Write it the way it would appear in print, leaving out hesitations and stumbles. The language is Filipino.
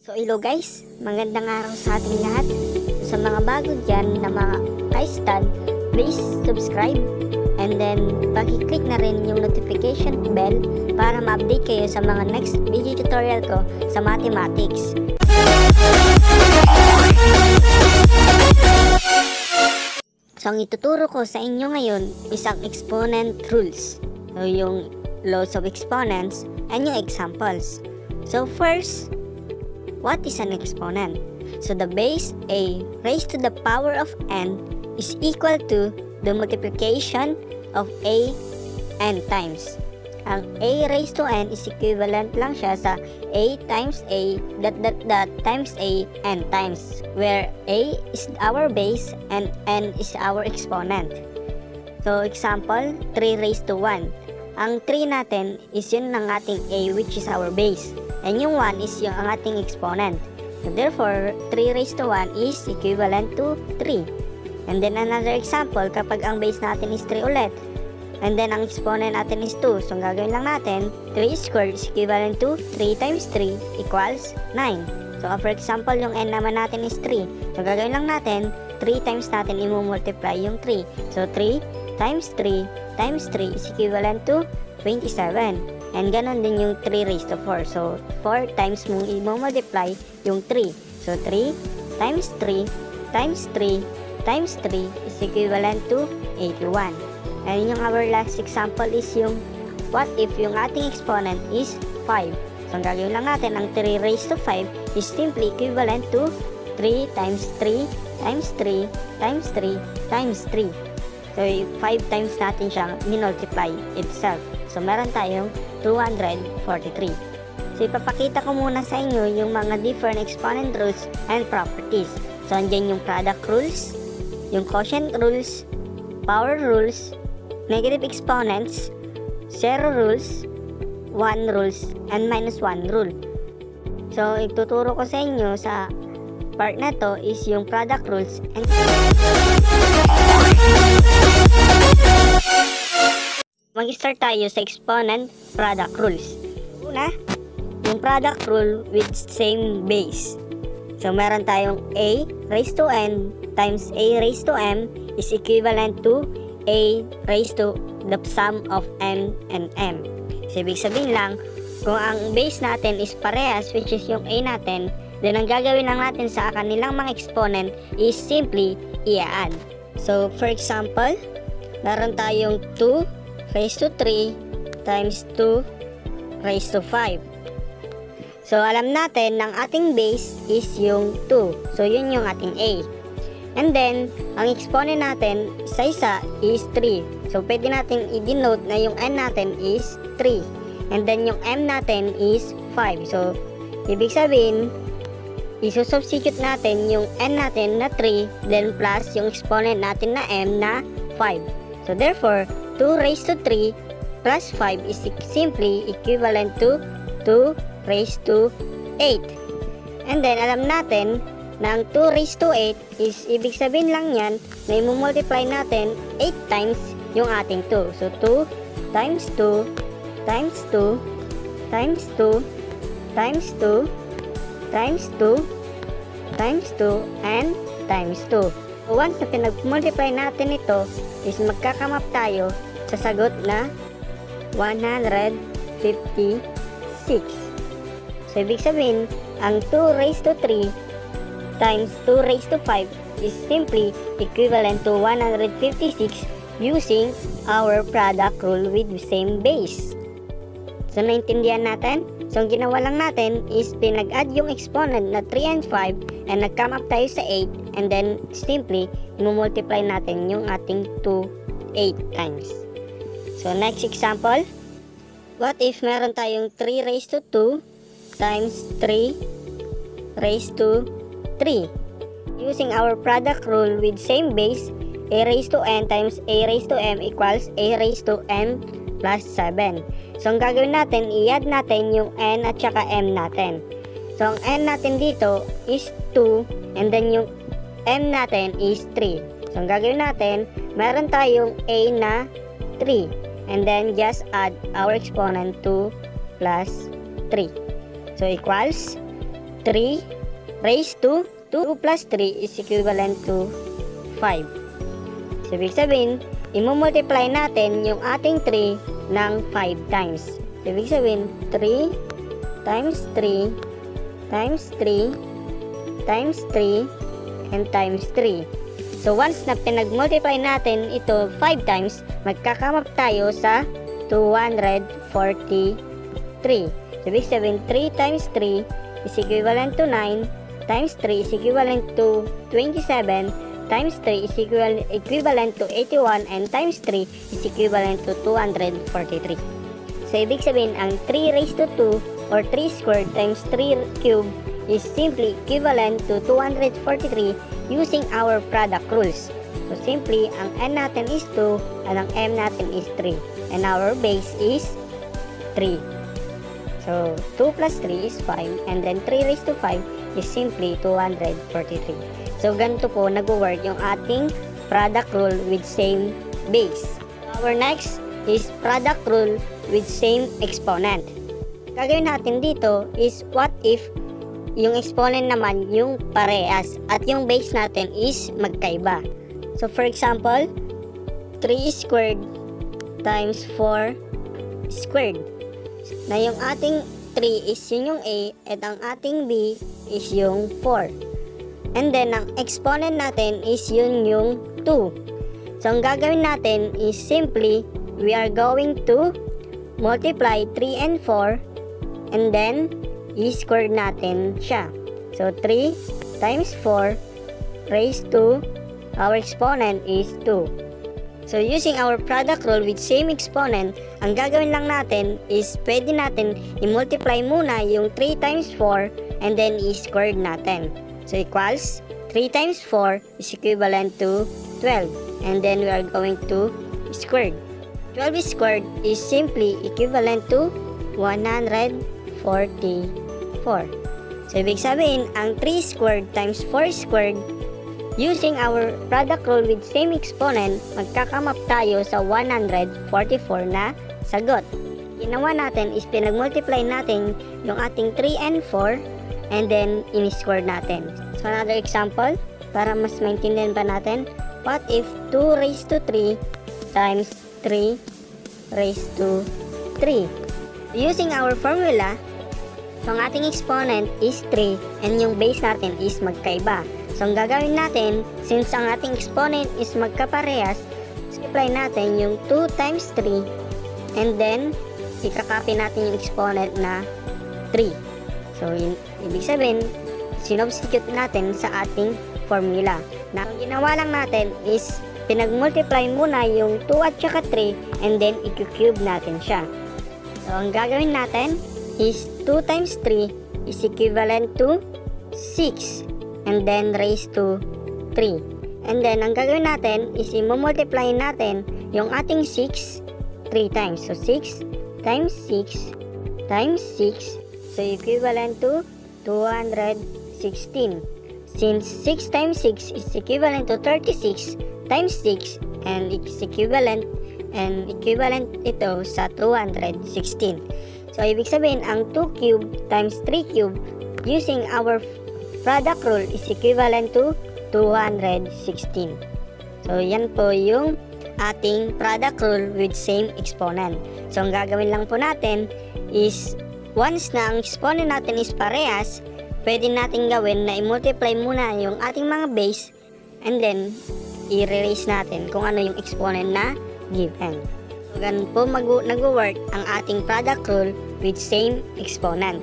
So hello guys, magandang araw sa ating lahat. Sa mga bago dyan na mga ka-stud, please subscribe and then paki-click na rin yung notification bell para ma-update kayo sa mga next video tutorial ko sa mathematics. So ang ituturo ko sa inyo ngayon is ang exponent rules. So yung laws of exponents and yung examples. So first, what is an exponent? So the base a raised to the power of n is equal to the multiplication of a n times. Ang a raised to n is equivalent lang siya sa a times a times a n times, where a is our base and n is our exponent. So example, 3 raised to 1. Ang 3 natin is yun ng ating a, which is our base. And yung 1 is yung ang ating exponent. So therefore, 3 raised to 1 is equivalent to 3. And then another example, kapag ang base natin is 3 ulit. And then ang exponent natin is 2. So ang gagawin lang natin, 3 squared is equivalent to 3 times 3 equals 9. So for example, yung n naman natin is 3. So gagawin lang natin, 3 times natin i-multiply yung 3. So 3 times 3 times 3 is equivalent to 27. And ganon din yung 3 raised to 4. So 4 times mong i-multiply yung 3. So 3 times 3 times 3 times 3 is equivalent to 81. And yung our last example is yung what if yung ating exponent is 5. So ang gagawin lang natin, ang 3 raised to 5 is simply equivalent to 3 times 3 times 3 times 3 times 3. So 5 times natin siyang minultiply itself. So meron tayong 243. So ipapakita ko muna sa inyo yung mga different exponent rules and properties. So andyan yung product rules, yung quotient rules, power rules, negative exponents, zero rules, 1 rules, and minus 1 rule. So ituturo ko sa inyo sa part na to is yung product rules and mag-start tayo sa exponent product rules. Una, yung product rule with same base. So meron tayong a raised to n times a raised to m is equivalent to a raised to the sum of n and m. So ibig sabihin lang, kung ang base natin is parehas, which is yung a natin, then ang gagawin lang natin sa kanilang mga exponent is simply i-add. So for example, meron tayong 2 raised to 3 times 2 raised to 5. So alam natin ng ating base is yung 2. So yun yung ating a. And then ang exponent natin sa isa is 3. So pwede natin i-denote na yung n natin is 3. And then yung m natin is 5. So ibig sabihin, isusubstitute natin yung n natin na 3 then plus yung exponent natin na m na 5. So therefore, 2 raised to 3 plus 5 is simply equivalent to 2 raised to 8. And then alam natin na ang 2 raised to 8 is ibig sabihin lang yan na i-multiply natin 8 times yung ating 2. So 2 times 2 times 2 times 2 times 2 times 2 times 2 and times 2. So once na pinag-multiply natin ito is magkakamap tayo sa sagot na 156. So ibig sabihin, ang 2 raised to 3 times 2 raised to 5 is simply equivalent to 156 using our product rule with the same base. So naintindihan natin? So ang ginawa lang natin is pinag-add yung exponent na 3 and 5 and nag-come up tayo sa 8 and then simply i-multiply natin yung ating 2 8 times. So next example, what if meron tayong 3 raised to 2 times 3 raised to 3? Using our product rule with same base, a raised to n times a raised to m equals a raised to m plus 7. So ang gagawin natin, i-add natin yung n at saka m natin. So ang n natin dito is 2 and then yung m natin is 3. So ang gagawin natin, meron tayong a na 3 and then just add our exponent 2 plus 3. So equals 3 raised to 2 plus 3 is equivalent to 5. So, ibig sabihin, i-multiply natin yung ating 3 ng 5 times. So, ibig sabihin, 3 times 3 times 3 times 3 and times 3. So, once na pinag-multiply natin ito 5 times, magkakamap tayo sa 243. So, ibig sabihin, 3 times 3 is equivalent to 9, times 3 is equivalent to 27, times 3 is equivalent to 81, and times 3 is equivalent to 243. So, ibig sabihin, ang 3 raised to 2 or 3 squared times 3 cubed is simply equivalent to 243 using our product rules. So, simply, ang n natin is 2 and ang m natin is 3. And our base is 3. So, 2 plus 3 is 5 and then 3 raised to 5 is simply 243. So, ganito po nag-work yung ating product rule with same base. Our next is product rule with same exponent. Gagawin natin dito is what if yung exponent naman yung parehas at yung base natin is magkaiba. So, for example, 3 squared times 4 squared. Na yung ating 3 is yun yung A at ang ating B is yung 4. And then, ang exponent natin is yun yung 2. So, ang gagawin natin is simply, we are going to multiply 3 and 4 and then i-square natin siya. So, 3 times 4 raised to our exponent is 2. So, using our product rule with same exponent, ang gagawin lang natin is pwede natin i-multiply muna yung 3 times 4 and then i-square natin. So, equals 3 times 4 is equivalent to 12. And then we are going to square. 12 squared is simply equivalent to 144. So, ibig sabihin, ang 3 squared times 4 squared, using our product rule with same exponent, magkakamap tayo sa 144 na sagot. Ginawa natin is pinag-multiply natin yung ating 3 and 4 and then in-square natin. So, another example, para mas maintindihan pa natin, what if 2 raised to 3 times 3 raised to 3? Using our formula, so ang ating exponent is 3 and yung base natin is magkaiba. So, ang gagawin natin, since ang ating exponent is magkaparehas, multiply natin yung 2 times 3 and then ikakopy natin yung exponent na 3. So, ibig sabihin, sinubstitute natin sa ating formula. Na ang ginawa lang natin is pinag-multiply muna yung 2 at saka 3 and then i-cube natin siya. So, ang gagawin natin is 2 times 3 is equivalent to 6 and then raised to 3. And then, ang gagawin natin is i-multiply natin yung ating 6 3 times. So, 6 times 6 times 6, so equivalent to 216. Since 6 times 6 is equivalent to 36 times 6 and it's equivalent ito sa 216. So, ibig sabihin, ang 2 cube times 3 cube using our product rule is equivalent to 216. So, yan po yung ating product rule with same exponent. So, ang gagawin lang po natin is once na ang exponent natin is parehas, pwede natin gawin na i-multiply muna yung ating mga base and then i-erase natin kung ano yung exponent na given. So, ganun po nag-work ang ating product rule with same exponent.